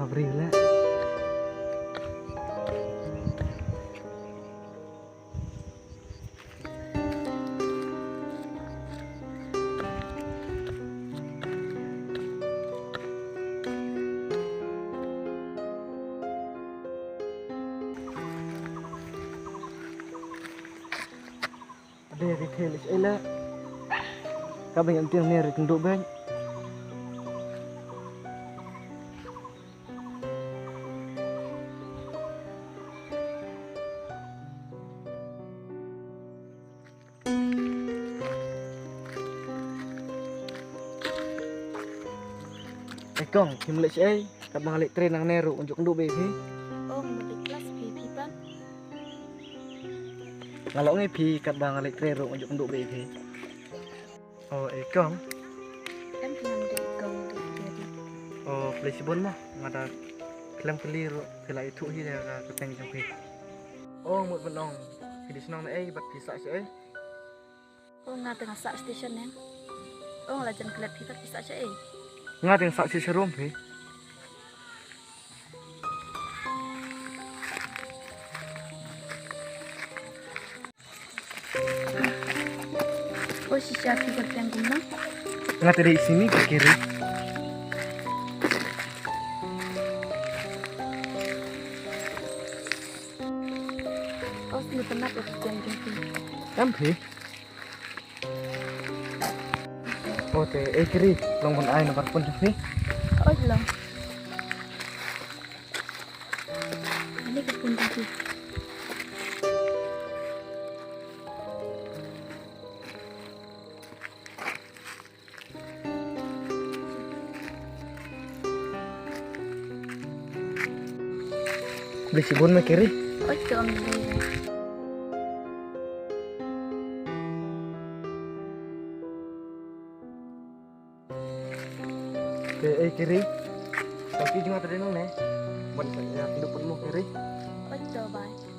Fabri lah. Ada retail lah. Kau banyak tiang ni retail duk banyak. Kong, kim lek ai, kat bang lek train nang Neru unjuk nduk baby. Oh, balik kelas baby bang. Ngalok ngai pi kat bang lek train ru unjuk nduk baby. Oh, Kong. Em pernah dari kau jadi. Oh, fleksibel mah, ngada kelam keliru, kela itu hi dia keteng jong pi. Oh, mut benong. Di senang ai bat pisah ai. Oh, nggak tengah sak station em. Oh, lajan kelab hibat bisa aja Nga teng saksi serum pi. Oh, si Syafi berteng guna. Nga dari sini ke kiri. Oh, sini pernah berteng jumpi. Pi. Oh, kiri. Long pun ai nomor pun pi. Oh, belum. Ini kebun jumpi. Beli sibun me kiri. Oh, itu om ini. Kiri. Tapi juga tadi nong ne. Buat saya hidup penuh kiri. Oh, itu bye.